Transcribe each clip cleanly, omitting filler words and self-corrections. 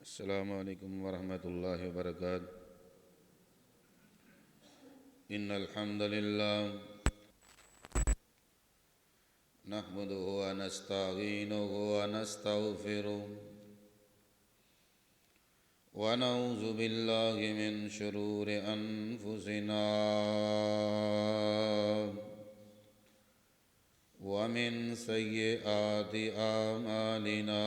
السلام علیکم ورحمۃ اللہ وبرکاتہ ان الحمد للہ نحمده ونستعینه ونستغفره ونعوذ باللہ من شرور انفسنا ومن سیئات اعمالنا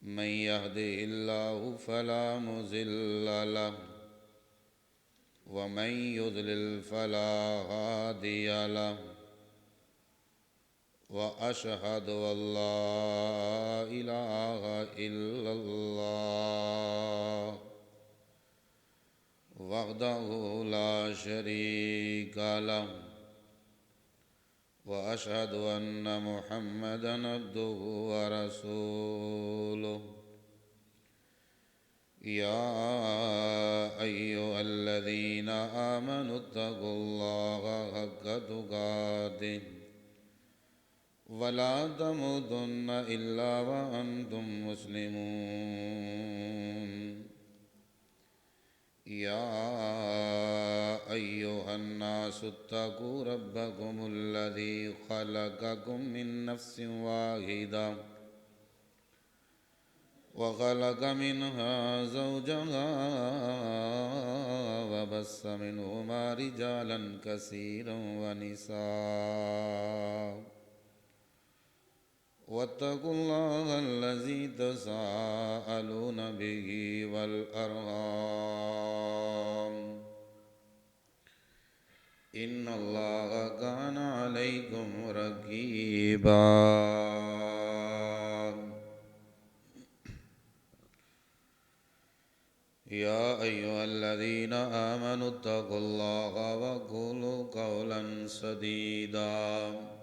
من يهده الله فلا مضل له ومن يضلل فلا هادي له وأشهد أن لا إله إلا الله وحده لا شريك له وأشهد أن محمدًا عبده ورسوله يا أيها الذين آمنوا اتقوا الله حق تقاته ولا تموتن إلا وأنتم مسلمون يا أيها الناس اتقوا ربكم الذي خلقكم من نفس واحدة وخلق منها زوجها وبث منهما رجالا كثيرا ونساء واتقوا الله الذي تساءلون به والأرحام إن الله كان عليكم رقيبا يا أيها الذين آمنوا اتقوا الله وقولوا قولا سديدا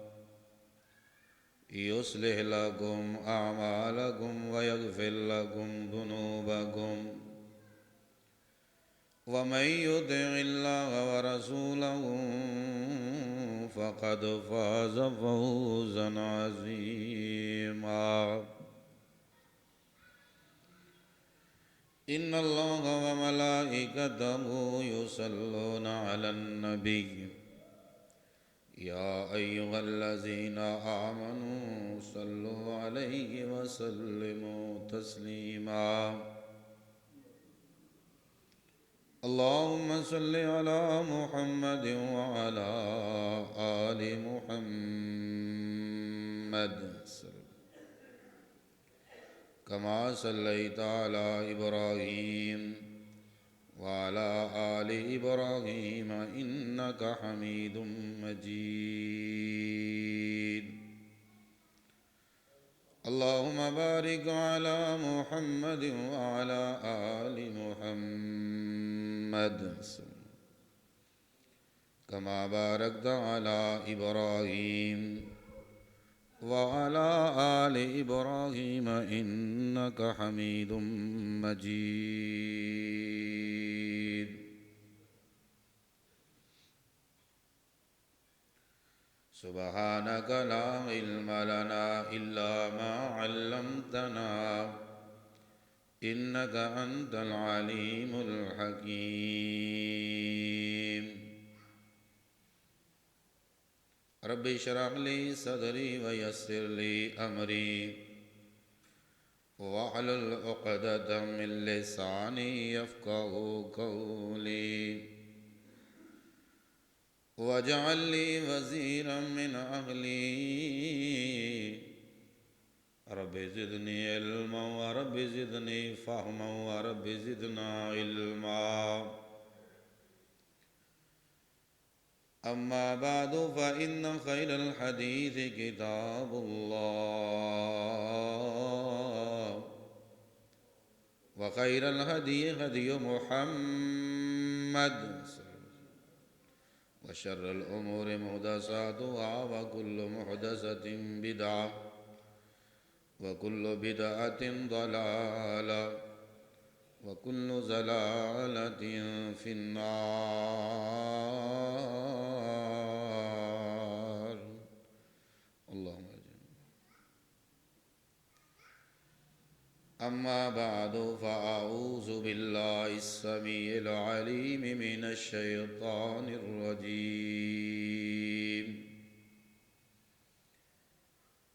يصلح لكم أعمالكم ويغفر لكم ذنوبكم ومن يطع الله ورسوله فقد فاز فوزا عظيما إن الله وملائكته يصلون على النبي يا أيها الذين آمنوا صلوا عليه وسلموا تسليما اللهم صل على محمد وعلى آل محمد كما صليت على إبراهيم وعلى آل إبراهيم إنك حميد مجيد اللهم بارك على محمد وعلى آل محمد كما باركت على إبراهيم وعلى آل إبراهيم إنك حميد مجيد سبحانك لا علم لنا إلا ما علمتنا إنك أنت العليم الحكيم رب اشرح لي صدري ويسر لي أمري واحلل عقدة من لساني يفقهوا قولي واجعل لي وزيرا من أهلي رب زدني علما ورب زدني فهما ورب زدنا علما أما بعد فإن خير الحديث كتاب الله وخير الهدي هدي محمد وشر الأمور محدثاتها وكل محدثة بدعة وكل بدعة ضلالة وكل ضلالة في النار اللهم أما بعد فأعوذ بالله السميع العليم من الشيطان الرجيم.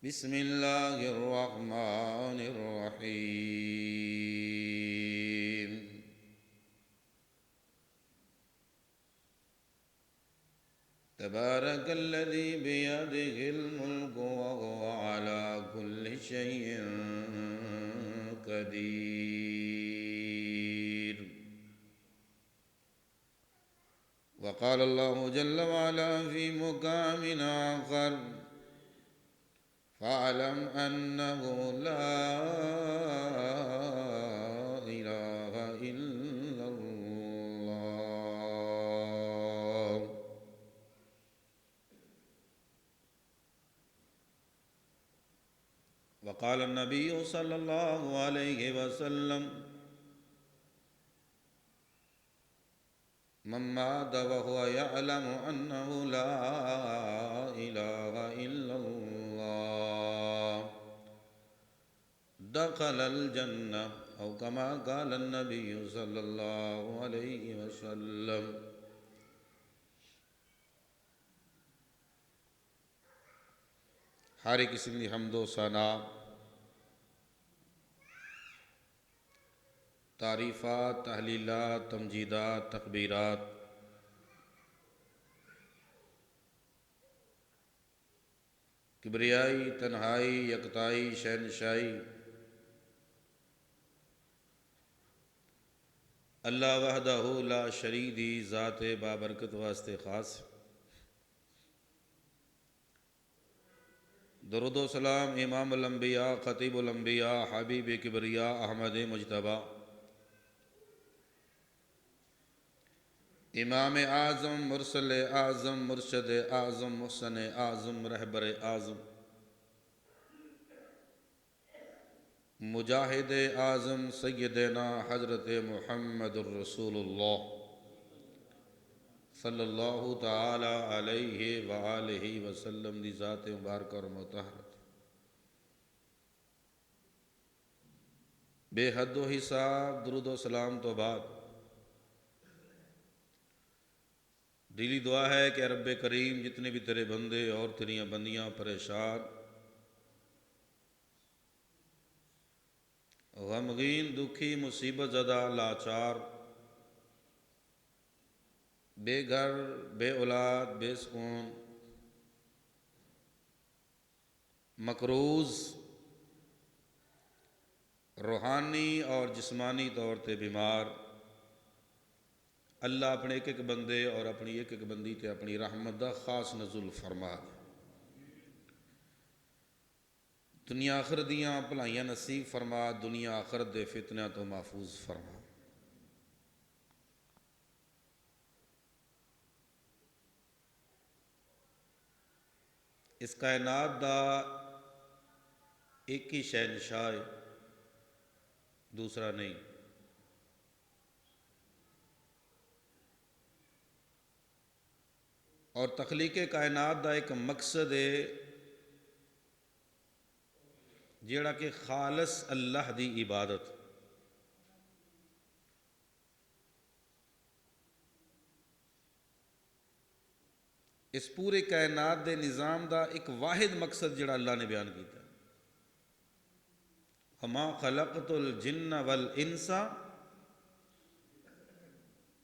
بسم الله الرحمن الرحيم. تبارك الذي بيده الملك وهو على كل شيء قدير. وقال الله جل وعلا في مقام آخر: فاعلم أنه لا إله إلا الله. وقال النبي صلى الله عليه وسلم: من مات وهو يعلم أنه لا إله إلا الله دخل الجنة، أو كما قال النبي صلى الله عليه وسلم. ہر ایک قسم کی حمد و ثنا، تعریفات، تحلیلات، تمجیدات، تکبیرات کبریائی، تنہائی، یکتائی، شہنشاہی اللہ وحدہ لا شریک دی ذات بابرکت واسطے خاص. درود و سلام امام الانبیاء، خطیب الانبیاء، حبیب کبریاء، احمد مجتبیٰ، امام اعظم، مرسل اعظم، مرشد اعظم، محسن اعظم، رہبر اعظم، مجاہد اعظم، سیدنا حضرت محمد الرسول اللہ صلی اللہ تعالی علیہ وآلہ وسلم دی ذات مبارکہ اور مطہرت بے حد و حساب درود و سلام تو بعد دلی دعا ہے کہ رب کریم جتنے بھی تیرے بندے اور تیریاں بندیاں پریشان، غمگین، دکھی، مصیبت زدہ، لاچار، بے گھر، بے اولاد، بے سکون، مقروض، روحانی اور جسمانی طور تے بیمار، اللہ اپنے ایک ایک بندے اور اپنی ایک ایک بندی تے اپنی رحمت دا خاص نزول فرما دے. دنیا آخرت دیاں بھلائیاں نصیب فرما، دنیا آخرت دے فتنہ تو محفوظ فرما. اس کائنات دا ایک ہی شہنشاہ ہے، دوسرا نہیں. اور تخلیق کائنات دا ایک مقصد ہے جیڑا کہ خالص اللہ دی عبادت. اس پورے کائنات دے نظام دا ایک واحد مقصد جڑا اللہ نے بیان کیتا ہے: وَمَا خَلَقْتُ الْجِنَّ وَالْإِنسَ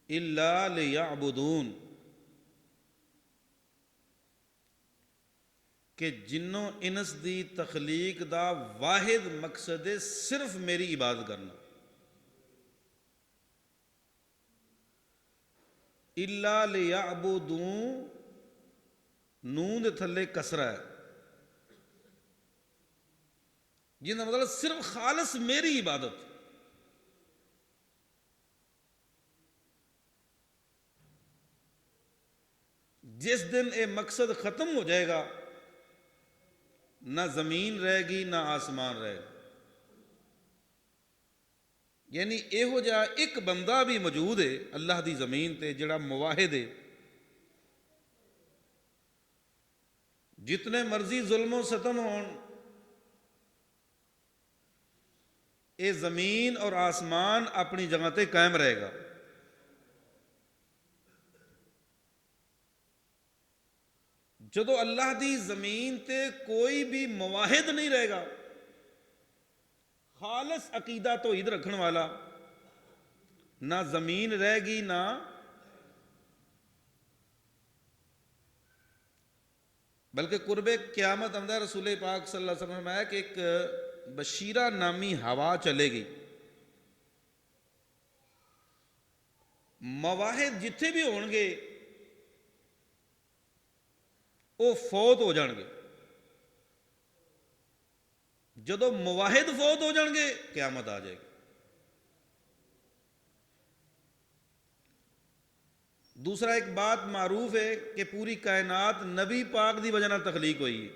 إِلَّا لِيَعْبُدُونَ، کہ جنوں انس دی تخلیق دا واحد مقصد ہے صرف میری عبادت کرنا. اِلَّا لِيَعْبُدُونَ، نون دے تھلے کسرہ ہے، جن کا مطلب صرف خالص میری عبادت. جس دن یہ مقصد ختم ہو جائے گا، نہ زمین رہے گی نہ آسمان رہے گا. یعنی یہو جہا ایک بندہ بھی موجود ہے اللہ دی زمین تے جڑا مواحد ہے. جتنے مرضی ظلم و ستم ہون، یہ زمین اور آسمان اپنی جگہ تے قائم رہے گا. جدو اللہ دی زمین تے کوئی بھی مواحد نہیں رہے گا، خالص عقیدہ توحید رکھن والا، نہ زمین رہے گی نہ بلکہ قرب قیامت اندر رسول پاک صلی اللہ علیہ وسلم نے فرمایا کہ ایک بشیرہ نامی ہوا چلے گی، مواحد جتھے بھی ہون گے وہ فوت ہو جان گے. جدو مواحد فوت ہو جان گے قیامت آ جائے گی. دوسرا ایک بات معروف ہے کہ پوری کائنات نبی پاک دی وجہ نال تخلیق ہوئی ہے.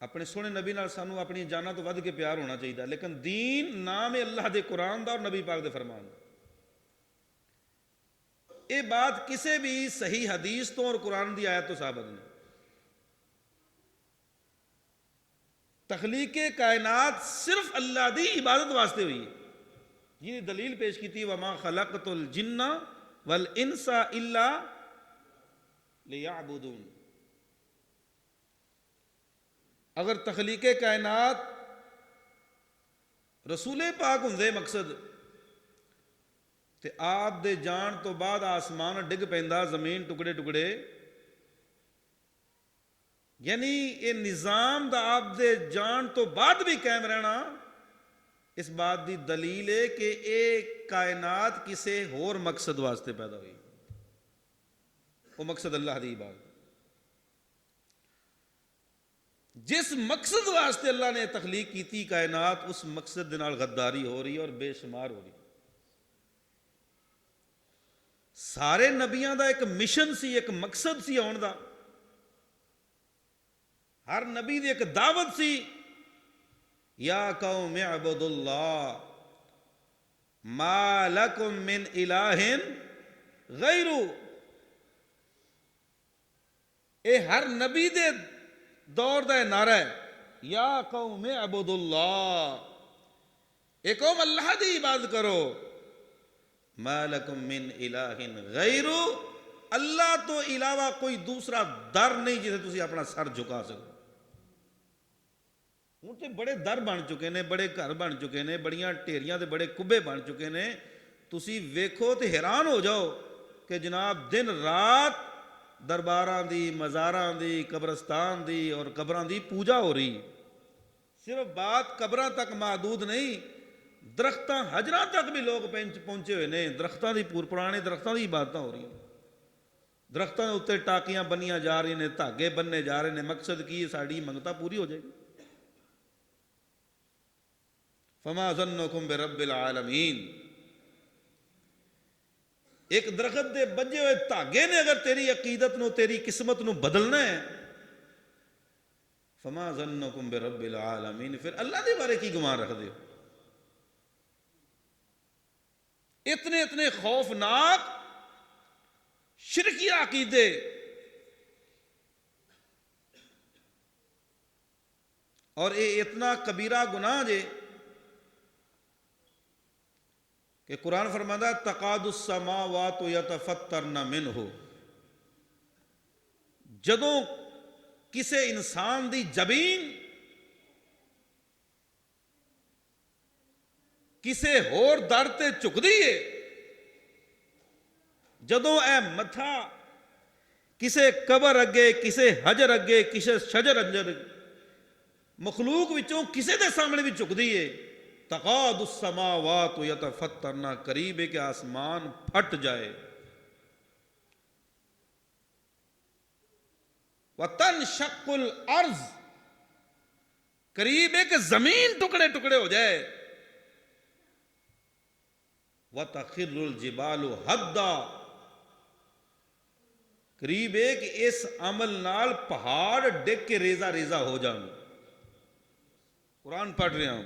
اپنے سونے نبی نال سانو اپنی جاناں تو ود کے پیار ہونا چاہیے، لیکن دین نام ہے اللہ دے قرآن دا اور نبی پاک دے فرمان دا. یہ بات کسی بھی صحیح حدیث تو اور قرآن دی آیت تو ثابت نہیں. تخلیق کائنات صرف اللہ دی عبادت واسطے ہوئی ہے. یہ دلیل پیش کی تھی وَمَا خَلَقْتُ الْجِنَّ وَالْإِنسَ إِلَّا لِيَعْبُدُونَ. اگر تخلیق کائنات رسول پاک ہوندے مقصد تے آپ دے جان تو بعد آسمان ڈگ پیندا، زمین ٹکڑے ٹکڑے، یعنی یہ نظام دا آپ دے جان تو بعد بھی قائم رہنا، اس بات دی دلیل ہے کہ ایک کائنات کسے اور مقصد واسطے پیدا ہوئی، وہ مقصد اللہ دی عبادت. جس مقصد واسطے اللہ نے تخلیق کی تھی کائنات، اس مقصد دے نال غداری ہو رہی اور بے شمار ہو رہی. سارے نبیاں دا ایک مشن سی، ایک مقصد سی آن دا. ہر نبی دی ایک دعوت سی، یا قوم اعبدوا اللہ ما لکم من الہ غیرہ. اے ہر نبی دے دور دا نعرہ ہے، یا قوم اعبدوا اللہ، اے قوم اللہ دی عبادت کرو. ما لکم من الہ غیرہ، اللہ تو علاوہ کوئی دوسرا در نہیں جسے تسی اپنا سر جھکا سکو. ہوں تے بڑے در بن چکے نے، بڑے گھر بن چکے نے، بڑیاں ٹھیریاں تے بڑے کبے بن چکے نے. تسی ویکھو تے حیران ہو جاؤ کہ جناب دن رات درباراں دی، مزاراں دی، قبرستان دی اور قبراں دی پوجا ہو رہی. صرف بات قبراں تک محدود نہیں، درختاں حجراں تک بھی لوگ پہنچے ہوئے نے. درختاں دی پرانے درختاں دی عبادتاں ہو رہی ہیں. درختاں دے اوتے ٹاکیاں بنیاں جا رہی نے، دھاگے بننے جا رہے ہیں. مقصد کی ہے؟ ساڈی منگتا پوری ہو جائے گی. فما ظنکم برب العالمین. ایک درخت دے بجے ہوئے دھاگے نے اگر تیری عقیدت نو، تیری قسمت نو بدلنا ہے، فما ظنکم برب العالمین، پھر اللہ دے بارے کی گمان رکھ دے ہو؟ اتنے اتنے خوفناک شرکی عقیدے اور یہ اتنا کبیرہ گناہ جے کہ قرآن فرماتا ہے تقاد السماوات یتفطرن منہ. جدوں کسے انسان دی جبین کسے ہور در تے چکدی ہے، جدوں اے متھا کسے قبر اگے، کسے حجر اگے، کسے شجر اجر مخلوق وچوں کسے دے سامنے بھی چکدی ہے، تقاد السماوات یتفطرن، قریب ہے کہ آسمان پھٹ جائے. وتنشق الارض، قریب ہے کہ زمین ٹکڑے ٹکڑے ہو جائے. وتخر الجبال ہدا، قریب ہے کہ اس عمل نال پہاڑ ڈگ کے ریزہ ریزہ ہو جان. قرآن پڑھ رہا ہوں،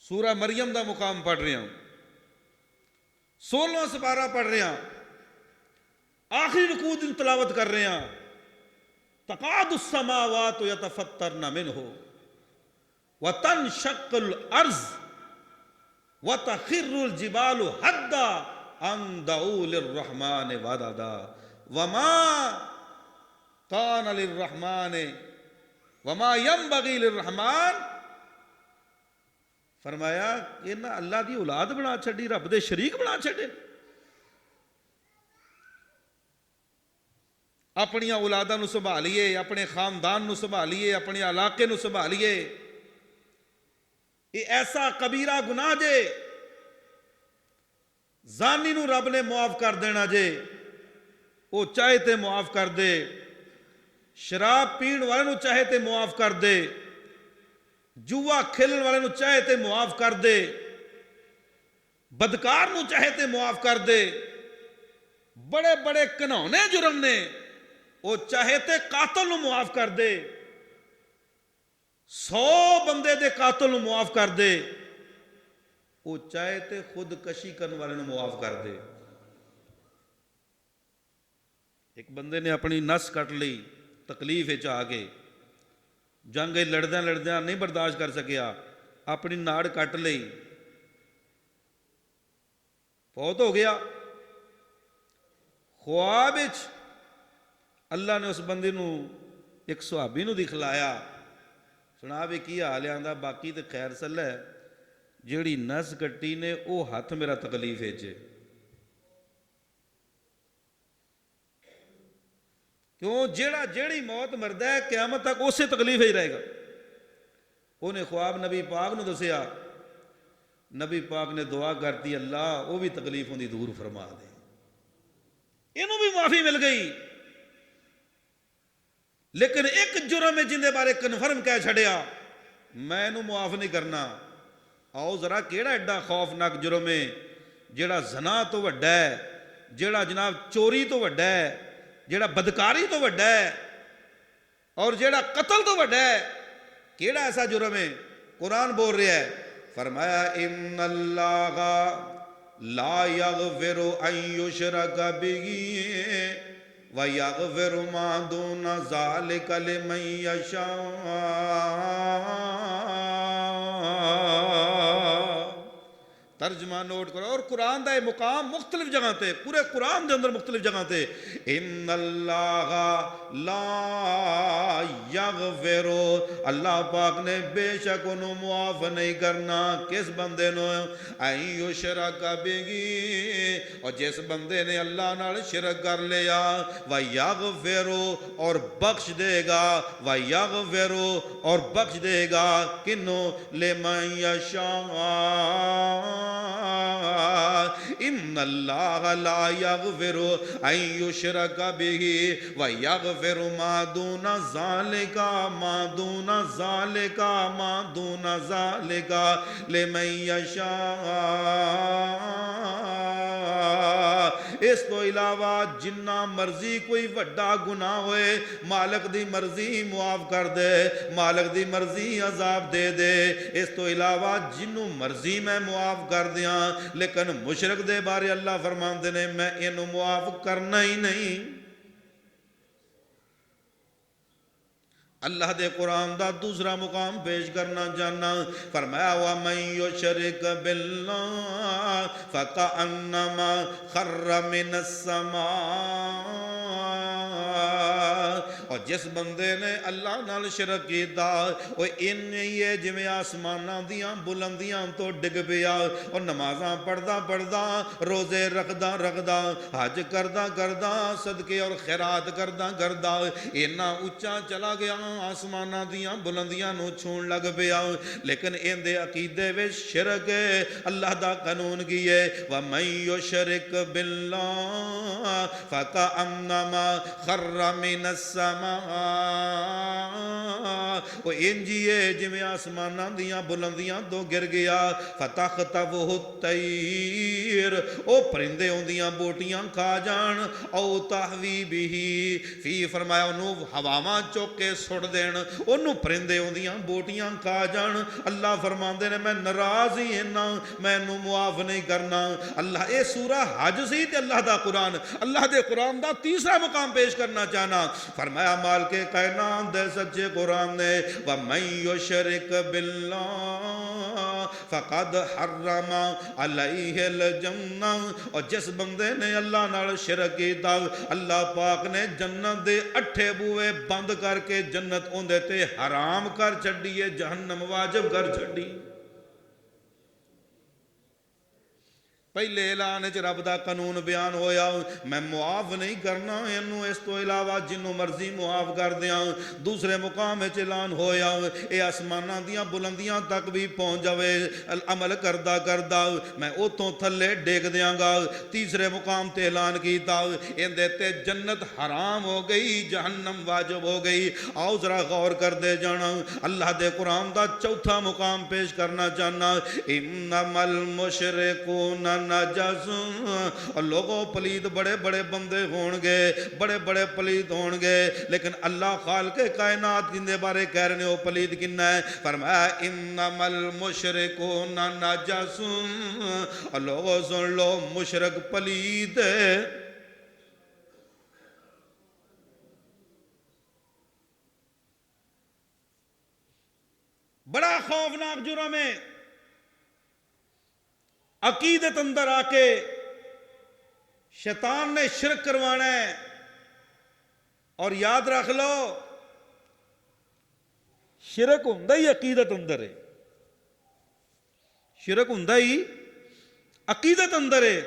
سورہ مریم دا مقام پڑھ رہا ہوں، 16واں سپارہ پڑھ رہا ہوں، آخری رکوع دی تلاوت کر رہے ہیں. تقاد السماوات یتفطرن منہ وتنشق الارض وتخر الجبال حدا ان دعوا للرحمن ولدا وما کان للرحمن وما ينبغي للرحمن. فرمایا کہ نہ اللہ دی اولاد بنا چھڈی، رب دے شریک بنا چھڈے. اپنی اولاداں نو سنبھالیے، اپنے خاندان نو سنبھالیے، اپنے علاقے نو سنبھالیے. یہ ایسا کبیرہ گناہ جے، زانی نو رب نے معاف کر دینا جے، وہ چاہے تے معاف کر دے. شراب پین والے نو چاہے تے معاف کر دے، جوا کھیلن والے نو چاہے تے معاف کر دے، بدکار نو چاہے تے معاف کر دے. بڑے بڑے گناہنے جرم نے، وہ چاہے تے قاتل نو معاف کر دے، 100 بندے دے قاتل نو معاف کر دے، وہ چاہے تے خود کشی کرنے والے نو معاف کر دے. ایک بندے نے اپنی نس کٹ لی تکلیف آ کے، جنگ لڑدیاں لڑدیاں نہیں برداشت کر سکیا، اپنی ناڑ کٹ لی، فوت ہو گیا. خواب اللہ نے اس بندے نو ایک صحابی نو دکھلایا، سنا بھی کی حال ہے؟ آندا باقی تے خیر سل ہے، جیڑی نس کٹی نے او ہاتھ میرا تکلیف ہے. کیوں؟ جیڑی موت مرد ہے قیامت تک اسے تکلیف ہی رہے گا. انہیں خواب نبی پاک نو دسیا، نبی پاک نے دعا کرتی اللہ وہ بھی تکلیف ہوندی دور فرما دے. انہوں بھی معافی مل گئی، لیکن ایک جرم ہے جن دے بارے کنفرم کہہ چھڑیا میں انہوں معاف نہیں کرنا. آؤ ذرا کیڑا ایڈا خوفناک جرم ہے جیڑا زنا تو وڈا ہے، جیڑا جناب چوری تو وڈا ہے، جیڑا بدکاری تو وڈا ہے، اور جیڑا قتل تو وڈا ہے. کیڑا ایسا جرم ہے؟ قرآن بول رہا ہے، فرمایا ان اللہ لا یغفر ان یشرک بہ وَيَغْفِرُ مَا دُونَ ذَلِكَ لِمَن يَشَاءُ. ترجمہ نوٹ کرو. اور قرآن دا یہ مقام مختلف جگہ تے، پورے قرآن دے اندر مختلف جگہ تے ان اللہ لا یغفر، اللہ پاک نے بے شک انہوں معاف نہیں کرنا کس بندے نو این یشرک بہ، اور جس بندے نے اللہ نال شرک کر لیا، وَيَغْفِرُ اور بخش دے گا، وَيَغْفِرُ اور بخش دے گا کنوں لِمَن یشاء. ان اللہ لا یغفر ان یشرک بہ ویغفر ما دون ذالک لمن یشاء. اس تو علاوہ جنہ مرضی کوئی وڈا گناہ ہوئے مالک دی مرضی معاف کر دے، مالک دی مرضی عذاب دے دے. اس تو علاوہ جنوں مرضی میں معاف کر دیاں، لیکن مشرک دے بارے اللہ فرماندے نے میں انہوں معاف کرنا ہی نہیں. اللہ دے قرآن دا دوسرا مقام پیش کرنا چاہنا، فرمایا وَمَن يُشْرِكْ بِاللَّهِ فَكَأَنَّمَا خَرَّ مِنَ السَّمَاءِ. اور جس بندے نے اللہ نال شرک کیتا وہ یہ جویں آسماناں دیاں بلندیاں تو ڈگ پیا، اور نمازاں پڑھدا پڑھدا، روزے رکھدا رکھدا، حج کردا کردا، صدقے اور خیرات کردا کردا اینا اونچا چلا گیا، آسماناں دیاں بلندیاں نو چھون لگ پیا، لیکن ان دے عقیدے وچ شرک ہے. اللہ دا قانون کی ہے وَمَن يُشْرِكْ بِاللَّهِ فَكَأَنَّمَا خَرَّ مِنَ السَّمَاءِ. وہ انجیے جویں آسماناں دیاں بلندیاں تو گر گیا فتخطفہ الطیر او پرندے ہوندیاں بوٹیاں کھا جان او تہوی بھی فی فرمایا انہوں ہواواں چوک کے سٹ دین انہوں پرندے ہوندیاں بوٹیاں کھا جان اللہ فرماندے نے میں ناراض ہی ہنا میں انہوں معاف نہیں کرنا اللہ اے سورہ حج سی تے اللہ دا قرآن اللہ دے قرآن دا تیسرا مقام پیش کرنا چاہنا فرمایا مالک کائنات دے سچے قرآن نے وَمَن يُشْرِكْ بِاللَّهِ فَقَدْ حَرَّمَ عَلَيْهِ الْجَنَّةَ اور جس بندے نے اللہ نال شرک کیتا اللہ پاک نے جنت دے 8 بوئے بند کر کے جنت اوندے تے حرام کر چھڈی ہے جہنم واجب کر چھڈی پہلے اعلان وچ رب دا قانون بیان ہویا میں معاف نہیں کرنا انہوں اس تو علاوہ جنوں مرضی معاف کر دیاں دوسرے مقام وچ اعلان ہویا اے آسماناں دیاں بلندیاں تک بھی پہنچ جاوے عمل کردہ کردہ میں اوتھوں تھلے ڈیگ دیاں گا تیسرے مقام تے اعلان کیتا اندے تے جنت حرام ہو گئی جہنم واجب ہو گئی آؤ ذرا غور کر دے جانا اللہ دے قرآن دا چوتھا مقام پیش کرنا چاہنا انما المشرکون نجس اور لوگوں پلید بڑے بڑے بندے ہونگے بڑے بڑے پلید ہونگے لیکن اللہ خالق کائنات کندے بارے کہہ رہے ہو پلید کنہ ہے فرمایا انما المشرکون نجس اور لوگوں سن لو مشرک پلید بڑا خوفناک جرم ہے عقیدت اندر آ کے شیطان نے شرک کروانا ہے اور یاد رکھ لو شرک ہوندا ہی عقیدت اندر ہے شرک ہوندا ہی عقیدت اندر ہے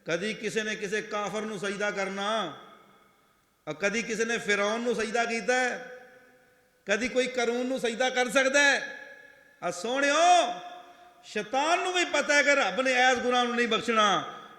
کدی کسی نے کسی کافر نو سجدہ کرنا اور کدی کسی نے فرعون نو سجدہ کیتا ہے کدی کوئی قارون نو سجدہ کر سکتا ہے اور سونیو شیطان نو بھی پتہ ہے کہ رب نے ایس گناہ نو نہیں بخشنا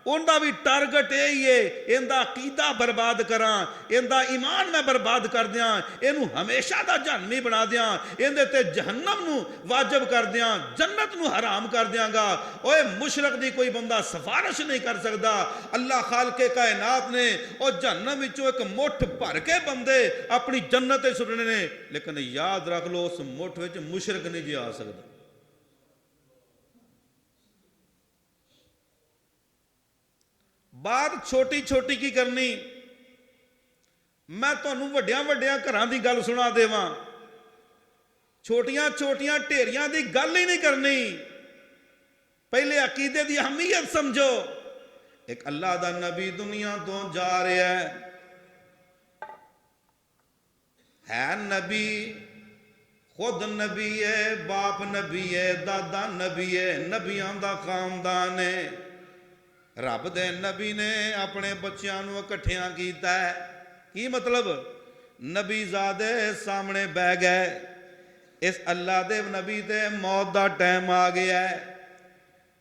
ان دا بھی ٹارگٹ یہی ہے ان دا عقیدہ برباد کراں ان دا ایمان میں برباد کر دیاں انہوں ہمیشہ دا جہنمی بنا دیاں ان دے تے جہنم نو واجب کر دیاں جنت نو حرام کر دیاں گا اوے مشرک دی کوئی بندہ سفارش نہیں کر سکتا اللہ خالق کائنات نے اور جہنم وچوں ایک مٹھ بھر کے بندے اپنی جنت سٹنے نے لیکن یاد رکھ لو اس مٹھ وچ مشرک نہیں جی آ سکتا بات چھوٹی چھوٹی کی کرنی میں تانوں وڈیاں وڈیاں گھراں دی گل سنا دیواں چھوٹیاں چھوٹیاں ڈھیریاں دی گل ہی نہیں کرنی پہلے عقیدے دی اہمیت سمجھو ایک اللہ دا نبی دنیا تو جا رہا ہے نبی خود نبی ہے باپ نبی ہے دادا نبی ہے نبیاں دا خاندان ہے رب دے نبی نے اپنے بچیاں نو اکٹھیاں کیتا ہے کی مطلب نبی زادے سامنے بہ گئے اس اللہ دے نبی تے موت دا ٹائم آ گیا ہے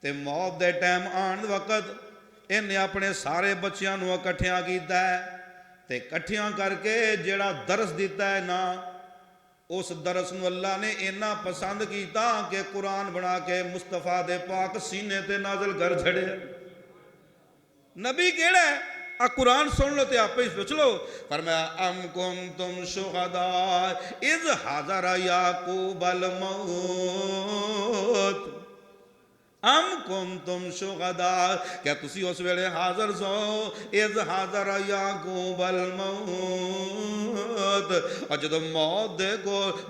تے موت دے ٹائم آن وقت انہیں اپنے سارے بچیاں نو اکٹھیاں کیتا ہے تے اکٹھیاں کر کے جیڑا درس دیتا ہے نا اس درس نو اللہ نے اینا پسند کیتا کہ قرآن بنا کے مصطفیٰ دے پاک سینے تے نازل کر چھڑے نبی کیڑا ہے قرآن سن لو تے آپ ہی سوچ لو فرمایا ام کنتم شہداء اذ حضر یعقوب الموت ام کنتم شہداء کیا تسی اس ویلے حاضر سو اذ حضر یعقوب الموت اور جدو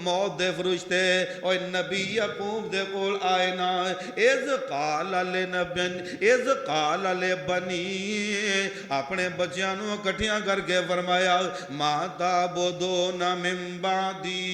موت دے فرشتے اور نبی یعقوب دے کول آئے نا اذ قال لبنی اپنے بچیاں نو اکٹھیاں کر کے فرمایا ما تعبدون من بعدی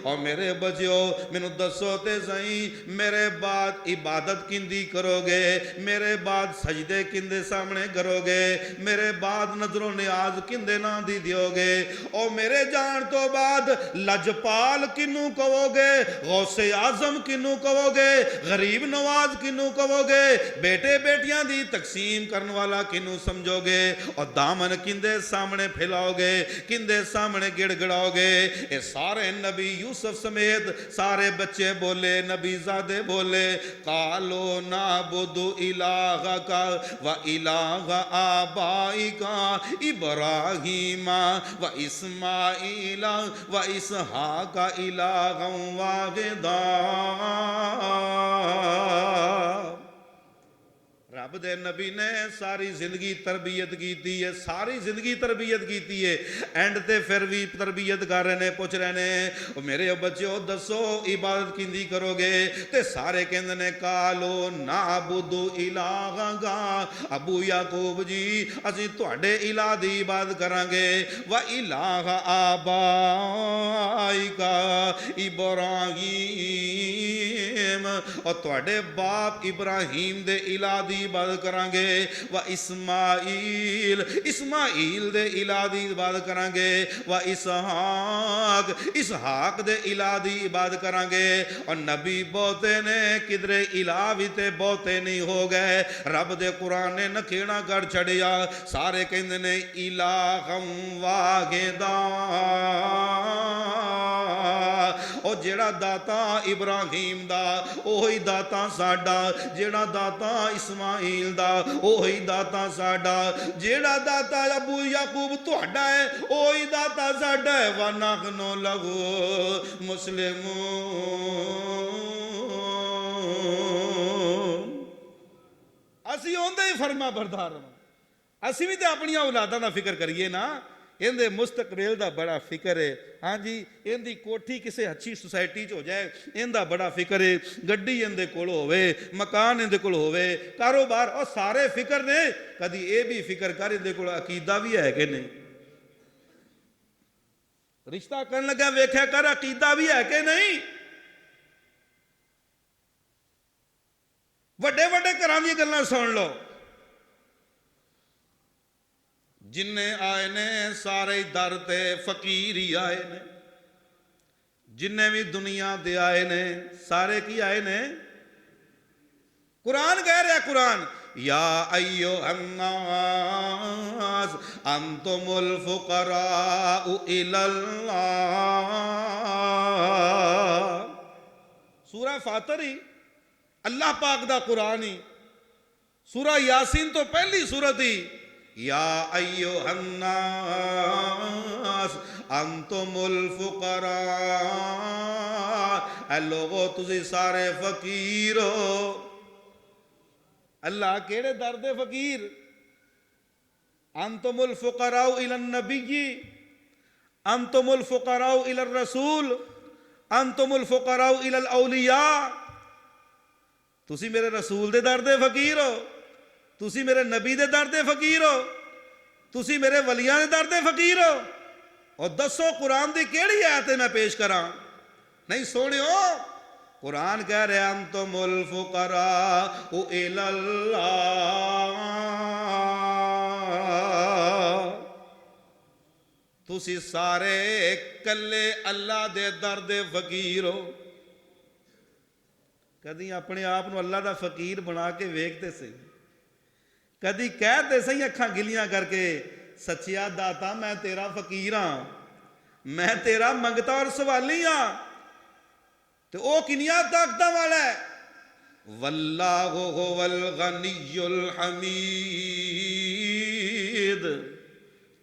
اور میرے بچیو مینوں دسو تے صحیح میرے بعد عبادت کندی کرو گے میرے بعد سجدے کندے سامنے کرو گے میرے بعد نظر و نیاز کندے نہ دی دیو گے او میرے جان تو بعد لجپال کنوں کہو گے، غوث اعظم کنوں کہو گے، غریب نواز کنوں کہو گے، بیٹے بیٹیاں دی تقسیم کرن والا کنوں سمجھو گے، اور دامن کندے سامنے پھیلاؤ گے، کندے سامنے گڑ گڑاؤ گے؟ اے سارے نبی یوسف سمیت سارے بچے بولے، نبی زادے بولے، قالو نعبد الہک و الہ آبائک ابراہیم و اسماعیل و اسحاق الہا واحدا۔ رب دے نبی نے ساری زندگی تربیت کیتی ہے، ساری زندگی تربیت کیتی ہے، اینڈ تے پھر بھی تربیت کر رہے نے، پوچھ رہے نے میرے بچوں دسو عبادت کیندی کرو گے؟ تے سارے کہندے نے قالو نعبد الہک، ابو یعقوب جی اسی تواڈے الہ دی عبادت کران گے، و الہ آبائک ابراہیم، اور تواڈے باپ ابراہیم دے الہ دی عبادت کران گے، و اسماعیل، اسماعیل دے الہ دی عبادت کران گے، و اسحاق، اسحاق دے الہ دی عبادت کران گے۔ اور نبی بہتے نے کدرے الہ بھی تے بہتے نہیں ہو گئے، رب دے قرآن نے نکھیڑا کر چھڑیا، سارے کہندے نے الہا واحدا۔ او جیڑا داتا ابراہیم دا اوہی داتا ساڈا، جیڑا داتا اسماعیل دا اوہی داتا ساڈا، جیڑا داتا ابو یعقوب تہاڈا ہے اوہی داتا ساڈا ہے، وَنَحْنُ لَهُ مُسْلِمُونَ۔ اسی ہوندے ہی فرما بردار ہوں، اسی بھی تے اپنی اولاداں دا فکر کریے نا، اندے مستقبل دا بڑا فکر ہے، ہاں جی اندی کوٹھی کسے اچھی سوسائٹی چ ہو جائے اندہ بڑا فکر ہے، گڈی اندے کول ہوئے، مکان اندے کول ہوئے، کاروبار، اور سارے فکر نے، کدی اے بھی فکر کر اندے کول عقیدہ بھی ہے کہ نہیں؟ رشتہ کرن لگا ویکھیا کر عقیدہ بھی ہے کہ نہیں؟ وڈے وڈے گھراں دی گلاں سن لو، جننے آئے نے سارے در تے فقیر ہی آئے نے، جننے بھی دنیا دے آئے نے سارے کی آئے نے؟ قرآن کہہ رہا ہے، قرآن یا ایھا الناس انتم الفقراء الی اللہ، سورہ فاتر ہی اللہ پاک دا قرآن ہی، سورہ یاسین تو پہلی سورت ہی، یا ایھا الناس انتم الفقراء، اے لوگو تسی سارے فقیر ہو۔ اللہ کیڑے درد فقیر؟ انتم الفقراء الی النبی، انتم الفقراء الی الرسول، انتم الفقراء الی الاولیاء، تسی میرے رسول دے درد فقیر ہو، تسی میرے نبی دے درد فقیر ہو، تسی میرے ولیاں دے درد فقیر ہو۔ اور دسو قرآن دی کیڑی آیت میں پیش کراں؟ نہیں سونیو، قرآن کہہ رہے انتم الفقراء الی اللہ، تسی سارے کلے اللہ دے درد فقیر ہو۔ کدی اپنے آپ نو اللہ دا فقیر بنا کے ویکھتے سے، کدی کہتے سہی اکھاں گلیاں کر کے سچیا داتا میں تیرا فقیر ہاں، میں تیرا منگتا اور سوالی ہاں، تو او کنیا طاقتاں والا ہے؟ واللہ هو الغنی الحمید،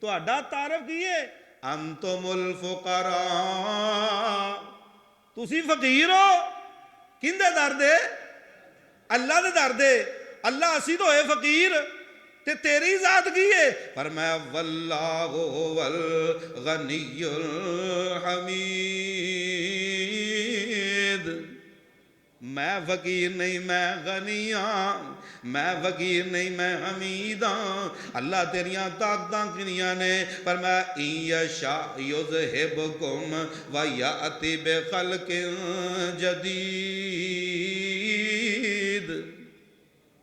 تو اڈا تعارف کیے انتم الفقراء، تسی فقیر ہو، کن دے دردے؟ اللہ دے دردے، اللہ اسی تو ہے فقیر، تے تیری ذات کی ہے؟ فرمایا واللہ هو الغنی الحمید، میں فقیر نہیں میں غنی ہاں، میں فقیر نہیں میں حمید ہاں۔ اللہ تیریاں طاقتاں کنیاں نے؟ فرمایا ان یشاء یذہبکم ویأتی بخلق جدید،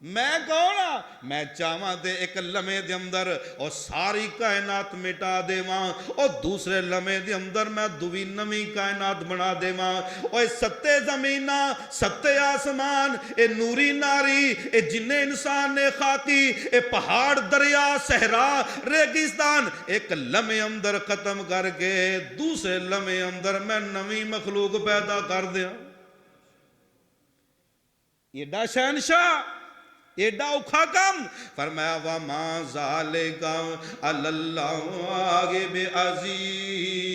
میں کون ہاں؟ میں چاہواں تے ایک لمحے دے اندر اور ساری کائنات مٹا دیواں اور دوسرے لمحے دے اندر میں دوی نمی کائنات بنا دیواں اور ستے زمیناں ستے آسمان اے نوری ناری اے جن انسان نے خاکی اے پہاڑ دریا صحرا ریگستان ایک لمحے اندر ختم کر کے دوسرے لمحے اندر میں نمی مخلوق پیدا کر دیا. ایڈا شہنشاہ ایڈا اوکھا کم. فرمایا وَمَا ذَلِكَ عَلَى اللَّهِ بِعَزِيزٍ.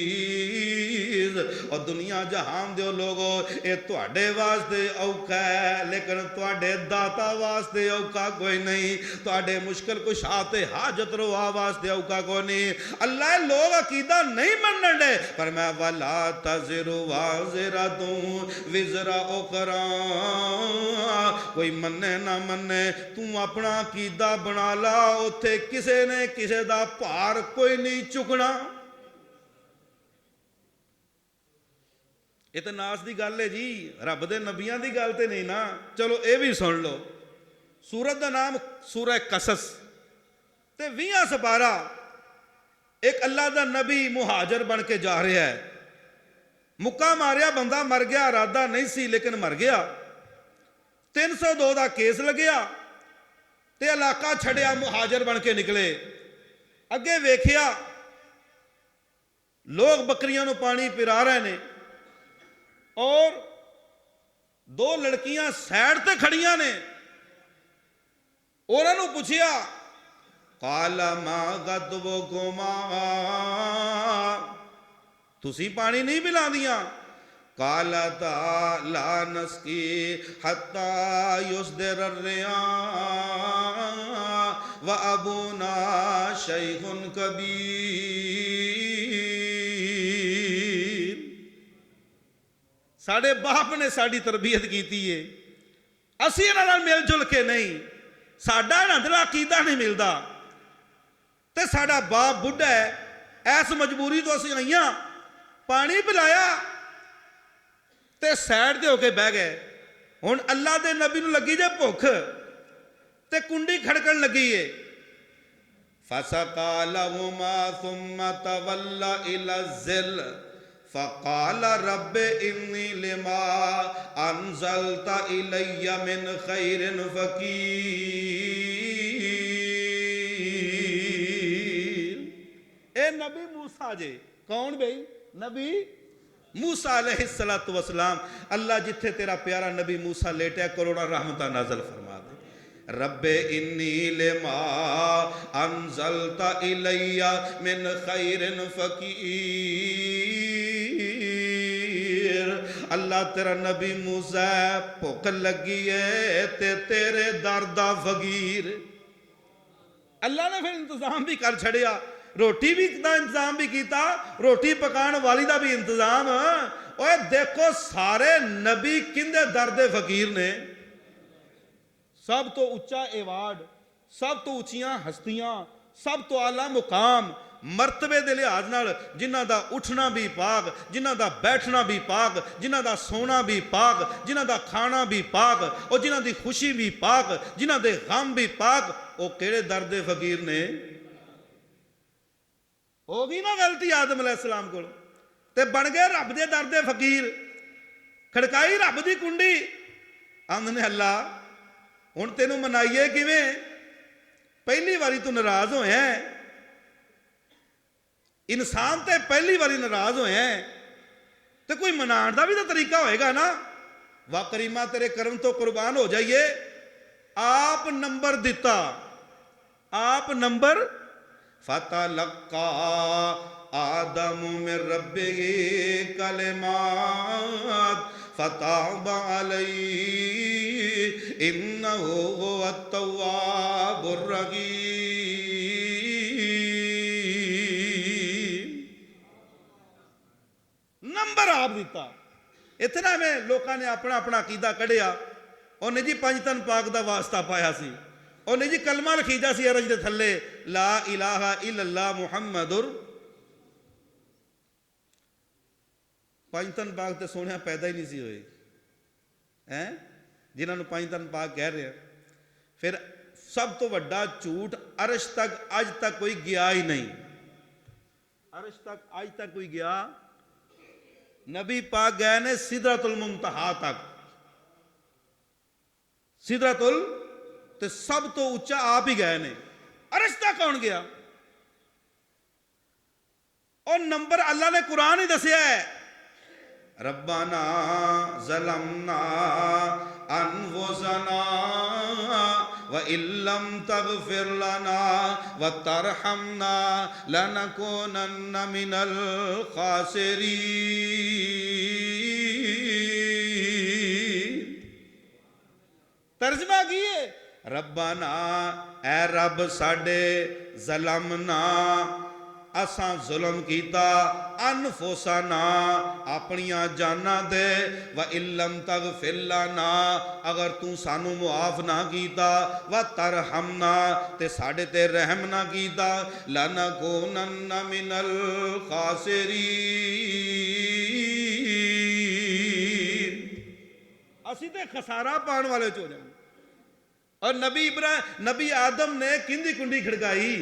اور دنیا جہان دیو لوگو اے تواڈے واسطے اوکھا ہے لیکن تواڈے داتا واسطے اوکھا کوئی نہیں. تواڈے مشکل کشا تے حاجت روا واسطے اوکھا کوئی نہیں. اللہ لوگ عقیدہ نہیں منن دے. فرمایا وَلَا تَزِرُ وَازِرَةٌ وِزْرَ أُخْرَىٰ. کوئی مننے نہ مننے تو اپنا عقیدہ بنا لا اوتھے کسے نے کسے دا پار کوئی نہیں چکنا. یہ تو ناس دی گل ہے جی رب دے نبیاں دی گل تے نہیں نا. چلو اے بھی سن لو. سورت دا نام سورہ قصص تے 20 سپارہ. ایک اللہ دا نبی مہاجر بن کے جا رہا ہے. مکہ ماریا بندہ مر گیا ارادہ نہیں سی لیکن مر گیا. 302 دا کیس لگیا تے علاقہ چھڑیا مہاجر بن کے نکلے. اگے ویکھیا لوگ بکریاں نو پانی پلا رہے نے اور 2 لڑکیاں سائیڈ تے کھڑیاں نے. انہاں نو پوچھیا قال ما غضبكما تسی پانی نہیں پلا دیاں. قالتا لا نسقي حتى يصدر الرعاء وأبونا شيخ كبير. ساڑے باپ نے ساڑی تربیت کیتی ہے اسی انہاں نال مل جل کے نہیں. ساڈا انہاں دا عقیدہ نہیں ملدا تے ساڈا باپ بڈھا ہے ایس مجبوری تو اسی آئیاں پانی پلایا تے سائیڈ دے ہو کے بہ گئے. ہن اللہ دے نبی نو لگی جے بھوک تے کنڈی کھڑکن لگی ہے. فَسَقَى لَهُمَا ثُمَّ تَوَلَّى إِلَى الظِّلِّ فَقَالَ رَبِّ إِنِّي لِمَا أَنزَلْتَ إِلَيَّ مِنْ خَيْرٍ فَقِيرٌ. اے نبی موسیٰ جے. کون بھئی؟ نبی موسیٰ علیہ السلام. اللہ جتھے تیرا پیارا نبی موسیٰ لیٹے کروڑا رحمتہ نازل فرما دے. رب انی لما انزلت الی من خیر فقیر. اللہ تیرا نبی موسیٰ بھوک لگی ہے تے تیرے در دا فقیر. اللہ نے پھر انتظام بھی کر چھڑیا. روٹی بھی دا انتظام بھی کیتا روٹی پکان والی دا بھی انتظام. اوے دیکھو سارے نبی کندے درد فقیر نے. سب تو اچھا ایوارڈ سب تو اچھیاں ہستیاں سب تو اعلیٰ مقام مرتبے دے لحاظ نال جنہ دا اٹھنا بھی پاک جنہ دا بیٹھنا بھی پاک جنہ دا سونا بھی پاک جنہ دا کھانا بھی پاک اور جنہ دی خوشی بھی پاک جنہ دے غم بھی پاک. او کیڑے درد فقیر نے؟ ہوگی نا غلطی آدم علیہ السلام کو تے بن گئے رب دے درد فقیر. کھڑکائی رب دی کنڈی آندھنے اللہ ہن تینوں منائیے کیویں؟ پہلی واری تو ناراض ہوئے ہیں. انسان تے پہلی واری ناراض ہوئے ہیں تے کوئی منان دا بھی تو طریقہ ہوئے گا نا. واہ کریمہ تیرے کرم تو قربان ہو جائیے. آپ نمبر دیتا آپ نمبر فَتَلَقَّى آدَمُ مِن رَبِّهِ كَلِمَاتٍ فَتَابَ عَلَيْهِ إِنَّهُ هُوَ التَّوَّابُ الرَّحِيمُ. نمبر آپ دیتا. اتنا میں لوکاں نے اپنا اپنا عقیدہ کڑیا اور نے جی پنج تن پاک دا واسطہ پایا سی اور نے جی کلمہ لکھیجا سی عرج دے تھلے لا الہ الا اللہ محمد. پنج تن پاک تے سونے پیدا ہی نہیں سی ہوئے جنہاں نو پنج تن پاک کہہ رہے ہیں. پھر سب تو بڑا جھوٹ عرش تک اج تک کوئی گیا ہی نہیں، عرش تک اج تک کوئی گیا، نبی پاک گئے نے سدرۃ المنتہا تک، سدرۃ تے سب تو اچا آپ ہی گئے نے، عرش تک کون گیا؟ اور نمبر اللہ نے قرآن ہی دسیا ہے، ربنا ظلمنا انفسنا وَإِن لَّمْ تَغْفِرْ لَنَا وَتَرْحَمْنَا لَنَكُونَنَّ مِنَ الْخَاسِرِينَ۔ ترجمہ کیے، ربنا اے رب ساڈے، ظلمنا اساں ظلم کیتا، انفسنا اپنیاں جانا دے، وَإِن لَّمْ تَغْفِرْ لَنَا اگر تو سانو معاف نہ کیتا، وَتَرْحَمْنَا تے ساڈے تے رحم نہ کیتا، لَنَكُونَنَّ مِنَ الْخَاسِرِينَ، اسی تے خسارہ پان والے چو جائیں۔ اور نبی آدم نے کندی کنڈی کھڑکائی،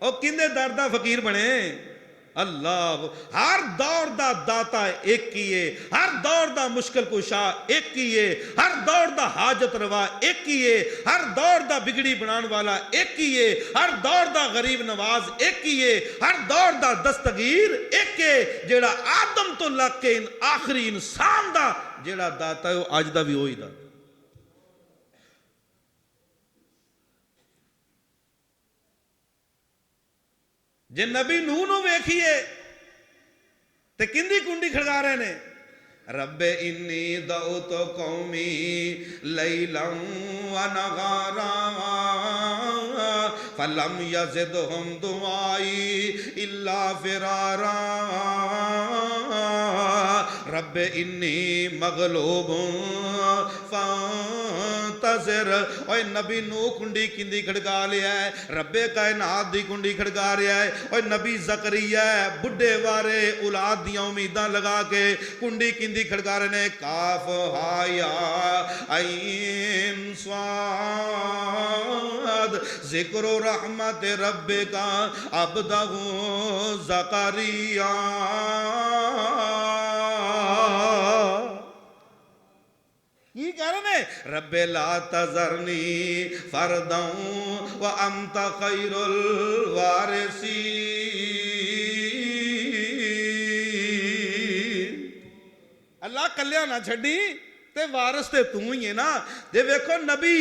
اور کندے دردہ فقیر بنے؟ اللہ، ہر دور دا داتا ایک ہی ہے، ہر دور دا مشکل کشا ایک ہی ہے، ہر دور دا حاجت روا ایک ہی ہے، ہر دور دا بگڑی بنان والا ایک ہی ہے، ہر دور دا غریب نواز ایک ہی ہے، ہر دور دا دستگیر ایک ہے، جیڑا آدم تو لگ کے آخری انسان دا جیڑا داتا ہے وہ آج دا بھی ہوئی دا۔ جے نبی نوح نو ویکھیے تے کندی کنڈی کھڑکا رہے نے، رب انی دعوت قومی لیلا ونہارا فلم یزدہم دعائی الا فرارا رب انی مغلوب فانتصر۔ اوہ نبی نو کنڈی کندی کھڑکا لیا ہے، رب کائنات دی کنڈی کھڑکا رہا ہے۔ اوہ نبی زکریا ہے، بڑھے وارے اولاد دیاں امیداں لگا کے کنڈی کندی کھڑکا رہے نے، کاف ہا یا عین صاد ذکر رحمت رب کا عبدہ زکریا۔ یہ کہہ رہے ہیں رب لا تذرنی فردا وانت خیر الوارثین، اللہ کلیاں نہ چھڑی تے وارث تے تو ہی ہے نا۔ جے ویکھو نبی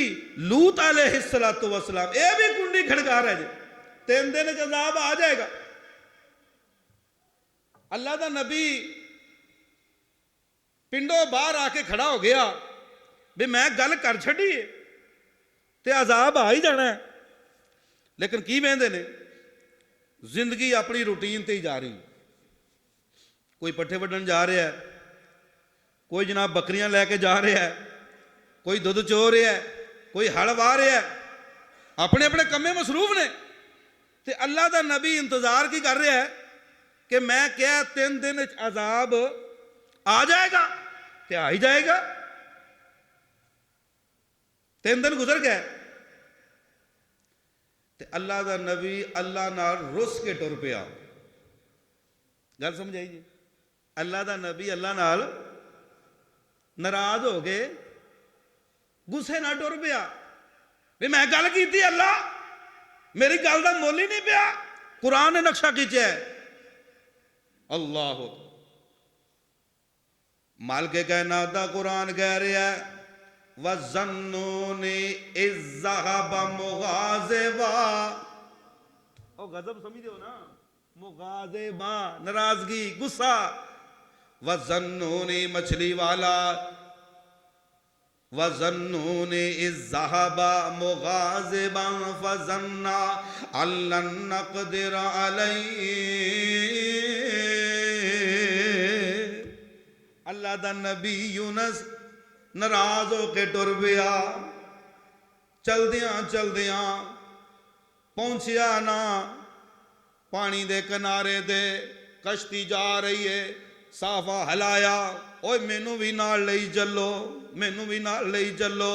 لوط علیہ السلام اے بھی کنڈی کھڑکا رہے جے، 3 دن عذاب آ جائے گا۔ اللہ دا نبی پنڈوں باہر آ کے کھڑا ہو گیا بھی میں گل کر چھڑی ہے تے عذاب آ ہی جانا ہے، لیکن کی ویندے نے زندگی اپنی روٹین تے ہی جا رہی، کوئی پٹھے وڈن جا رہا ہے، کوئی جناب بکریاں لے کے جا رہا ہے، کوئی دودھ چو رہا ہے، کوئی ہل واہ رہا ہے، اپنے اپنے کمے مصروف نے۔ تے اللہ دا نبی انتظار کی کر رہا ہے کہ میں کیا 3 دن عذاب آ جائے گا تے آ ہی جائے گا۔ 3 دن گزر گئے تے اللہ دا نبی اللہ نال رس کے ٹر پیا۔ گل سمجھ آئی جی؟ اللہ دا نبی اللہ نال ناراض ہو گئے، غصے نہ ٹر پیا بھی میں گل کیتی، اللہ میری گل دا مول ہی نہیں پیا، قرآن نے نقشہ کھینچا ہے۔ اللہ مالک کائنات دا قرآن کہہ رہا ہے وَظَنُّونِ اِذْ ذَهَبَ مُغَاضِبًا، او غضب سمجھے ہو نا، مغاضبا ناراضگی غصہ، وَظَنُّونِ مچھلی والا، وَظَنُّونِ اِذْ ذَهَبَ مُغَاضِبًا فَظَنَّ أَن لَّن نَّقْدِرَ عَلَيْهِ، اللہ دا نبی یونس ناراض ہو کے ٹر پیا، چلدیاں چلدیاں پہنچیا نہ پانی دے کنارے دے، کشتی جا رہی ہے، صافہ ہلایا، اوے مینوں بھی نال لئی چلو، مینوں بھی نال لئی چلو،